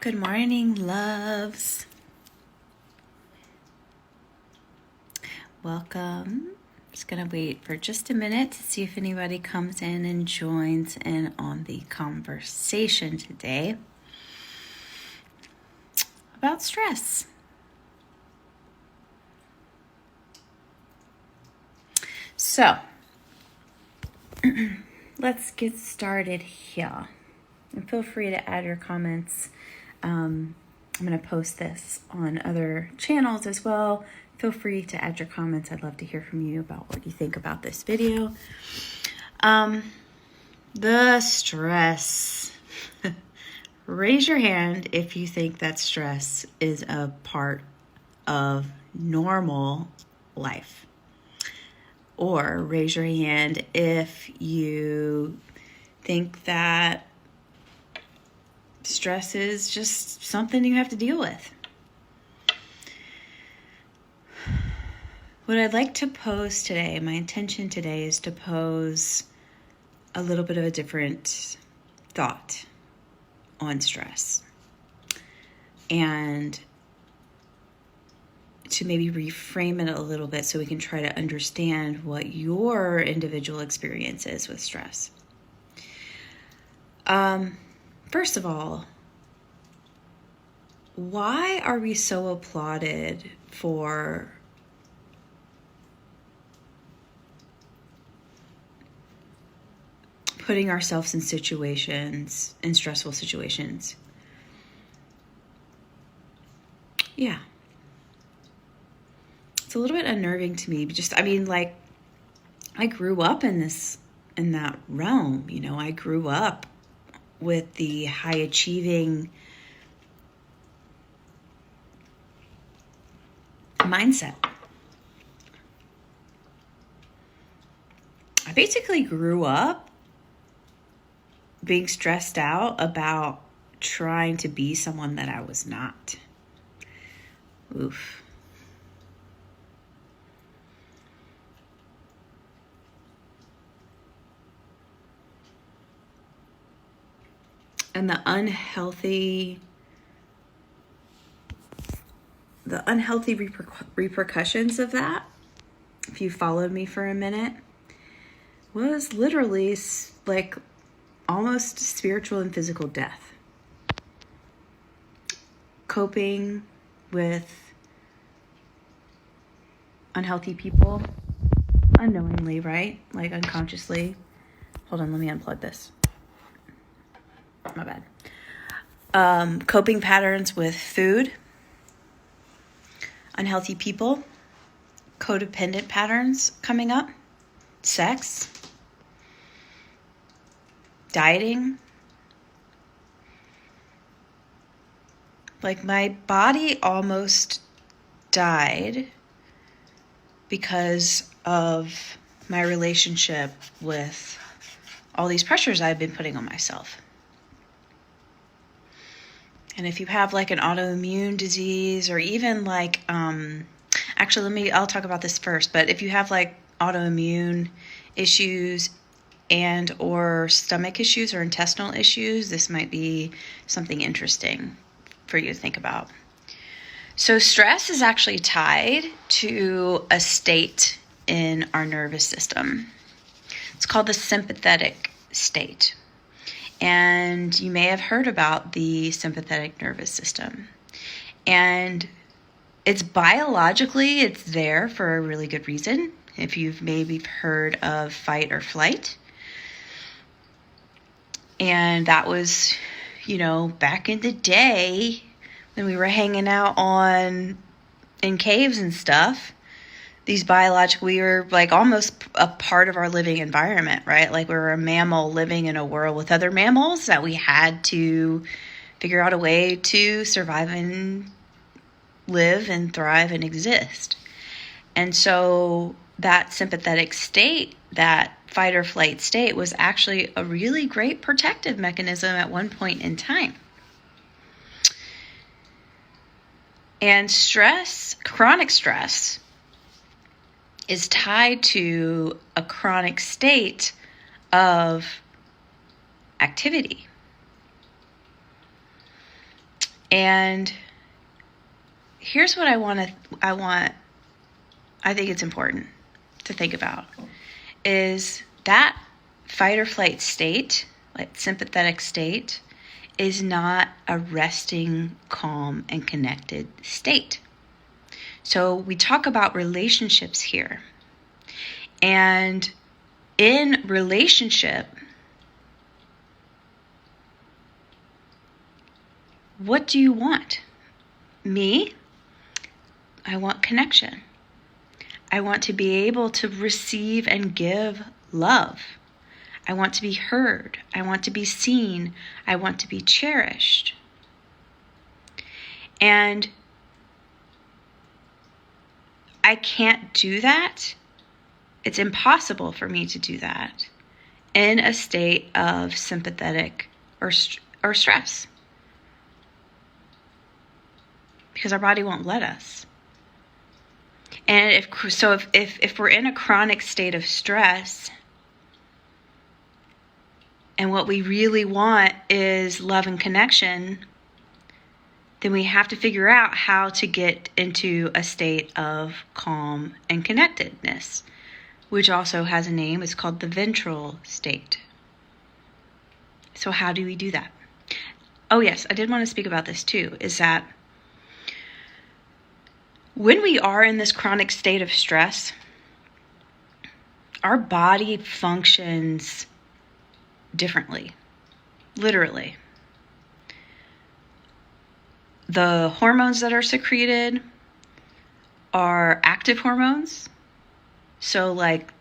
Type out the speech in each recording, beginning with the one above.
Good morning, loves. Welcome. Just gonna wait for just a minute to see if anybody comes in and joins in on the conversation today about stress. So, let's get started here. And feel free to add your comments. I'm going to post this on other channels as well. Feel free to add your comments. I'd love to hear from you about what you think about this video. The stress. Raise your hand if you think that stress is a part of normal life. Or raise your hand if you think that stress is just something you have to deal with. What I'd like to pose today, my intention today is to pose a little bit of a different thought on stress. And to maybe reframe it a little bit so we can try to understand what your individual experience is with stress. First of all, why are we so applauded for putting ourselves in stressful situations? Yeah. It's a little bit unnerving to me. I grew up in that realm. I grew up with the high achieving mindset. I basically grew up being stressed out about trying to be someone that I was not. Oof. And the unhealthy repercussions of that, if you followed me for a minute, was literally like almost spiritual and physical death. Coping with unhealthy people unknowingly, right? Like unconsciously. Hold on, let me unplug this. My bad. Coping patterns with food, unhealthy people, codependent patterns coming up, sex, dieting. Like my body almost died because of my relationship with all these pressures I've been putting on myself. And if you have like an autoimmune disease or even like, I'll talk about this first, but if you have like autoimmune issues and or stomach issues or intestinal issues, this might be something interesting for you to think about. So stress is actually tied to a state in our nervous system. It's called the sympathetic state. And you may have heard about the sympathetic nervous system. And it's there for a really good reason. If you've maybe heard of fight or flight. And that was, back in the day when we were hanging out in caves and stuff. We were like almost a part of our living environment, right? Like we were a mammal living in a world with other mammals that we had to figure out a way to survive and live and thrive and exist. And so that sympathetic state, that fight or flight state, was actually a really great protective mechanism at one point in time. And chronic stress, is tied to a chronic state of activity. And here's what I think it's important to think about is that fight or flight state, like sympathetic state, is not a resting, calm, and connected state. So we talk about relationships here. And in relationship, what do you want? Me? I want connection. I want to be able to receive and give love. I want to be heard. I want to be seen. I want to be cherished. And I can't do that. It's impossible for me to do that in a state of sympathetic or stress, because our body won't let us. And if we're in a chronic state of stress, and what we really want is love and connection, then we have to figure out how to get into a state of calm and connectedness, which also has a name. It's called the ventral state. So how do we do that? Oh yes, I did want to speak about this too, is that when we are in this chronic state of stress, our body functions differently, literally. The hormones that are secreted are active hormones. So like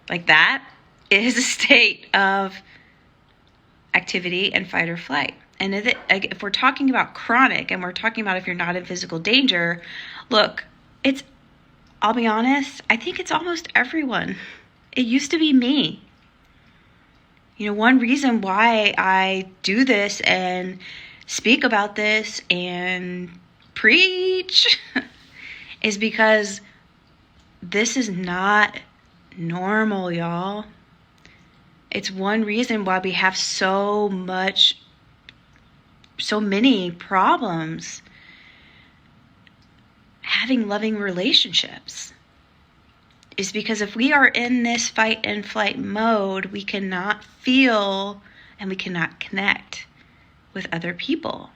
that is a state of activity and fight or flight. And if we're talking about chronic, and we're talking about if you're not in physical danger, look, I'll be honest, I think it's almost everyone. It used to be me. One reason why I do this and speak about this and preach is because this is not normal, y'all. It's one reason why we have so many problems having loving relationships, is because if we are in this fight and flight mode, we cannot feel and we cannot connect with other people.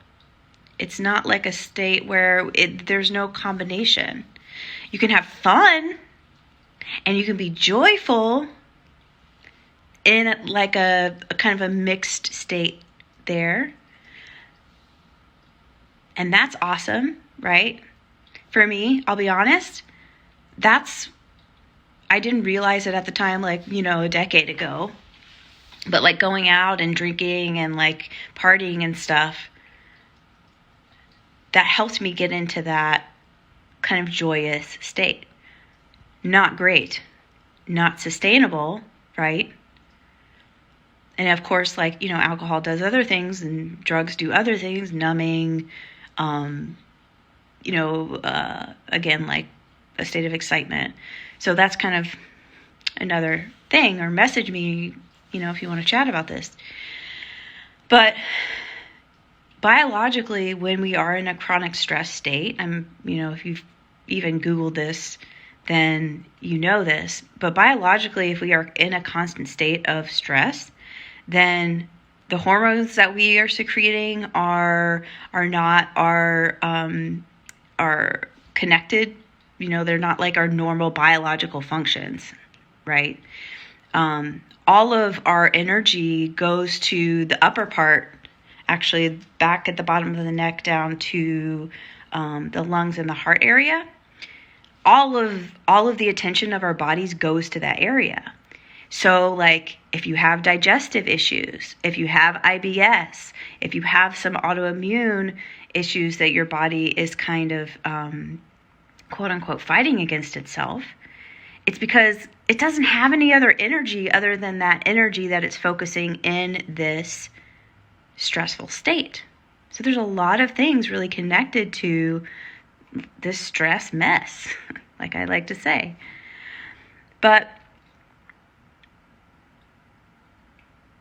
It's not like a state where there's no combination. You can have fun and you can be joyful in like a kind of a mixed state there. And that's awesome, right? For me, I'll be honest, I didn't realize it at the time, a decade ago. But going out and drinking and partying and stuff, that helped me get into that kind of joyous state. Not great, not sustainable, right? And of course, alcohol does other things and drugs do other things, numbing, again, like a state of excitement. So that's kind of another thing, or message me, if you want to chat about this. But biologically, when we are in a chronic stress state, if you've even Googled this, then you know this. But biologically, if we are in a constant state of stress, then the hormones that we are secreting are connected. They're not like our normal biological functions, right? All of our energy goes to the upper part, actually back at the bottom of the neck down to the lungs and the heart area. All of the attention of our bodies goes to that area. So if you have digestive issues, if you have IBS, if you have some autoimmune issues that your body is kind of quote unquote fighting against itself, it's because it doesn't have any other energy other than that energy that it's focusing in this stressful state. So there's a lot of things really connected to this stress mess, like I like to say. But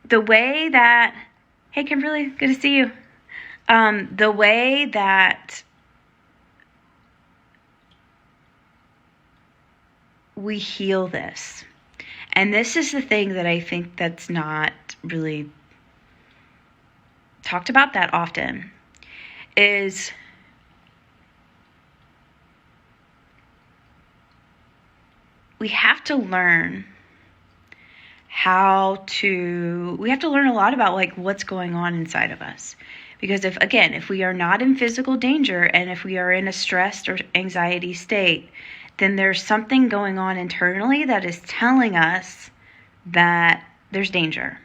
the way that, hey Kimberly, good to see you. The way that we heal this, and this is the thing that I think that's not really talked about that often, is we have to learn we have to learn a lot about like what's going on inside of us. Because if we are not in physical danger and if we are in a stressed or anxiety state, then there's something going on internally that is telling us that there's danger.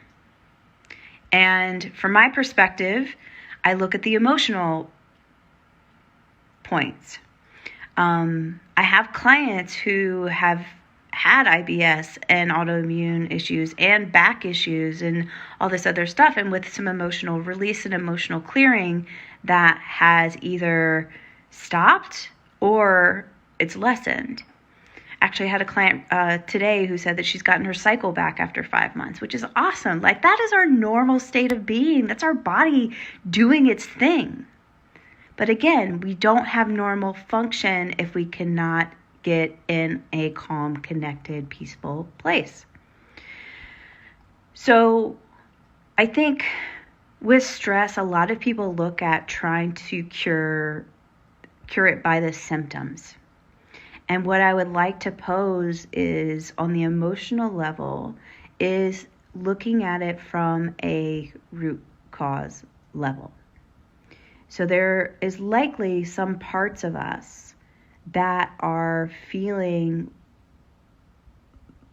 And from my perspective, I look at the emotional points. I have clients who have had IBS and autoimmune issues and back issues and all this other stuff, and with some emotional release and emotional clearing, that has either stopped or it's lessened. Actually, I had a client today who said that she's gotten her cycle back after 5 months, which is awesome. Like, that is our normal state of being. That's our body doing its thing. But again, we don't have normal function if we cannot get in a calm, connected, peaceful place. So I think with stress, a lot of people look at trying to cure it by the symptoms. And what I would like to pose is, on the emotional level, is looking at it from a root cause level. So there is likely some parts of us that are feeling,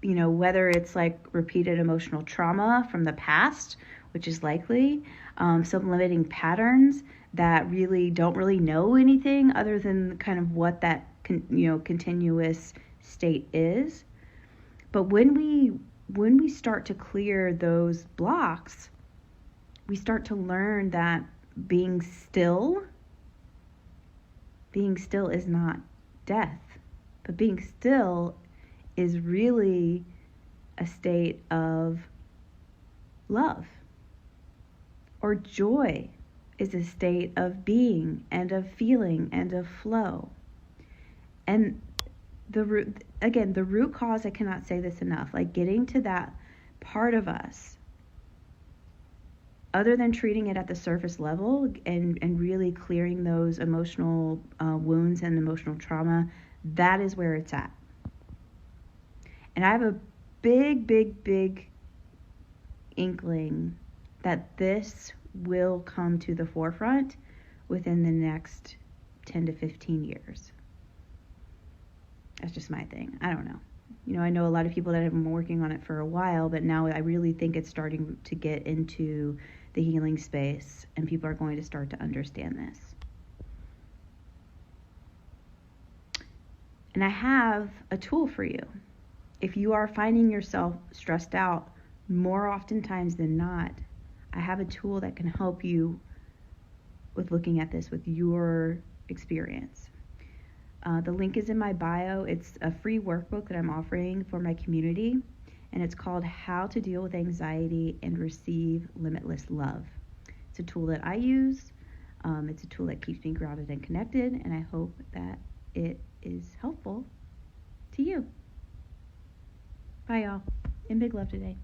whether it's like repeated emotional trauma from the past, which is likely, some limiting patterns that really don't really know anything other than kind of what that continuous state is. But when we start to clear those blocks, we start to learn that being still is not death, but being still is really a state of love. Or joy is a state of being and of feeling and of flow. And the root cause, I cannot say this enough, like getting to that part of us, other than treating it at the surface level and really clearing those emotional wounds and emotional trauma, that is where it's at. And I have a big inkling that this will come to the forefront within the next 10 to 15 years. That's just my thing. I don't know. I know a lot of people that have been working on it for a while, but now I really think it's starting to get into the healing space, and people are going to start to understand this. And I have a tool for you. If you are finding yourself stressed out more oftentimes than not, I have a tool that can help you with looking at this with your experience. The link is in my bio. It's a free workbook that I'm offering for my community, and it's called How to Deal with Anxiety and Receive Limitless Love. It's a tool that I use. It's a tool that keeps me grounded and connected, and I hope that it is helpful to you. Bye, y'all, and big love today.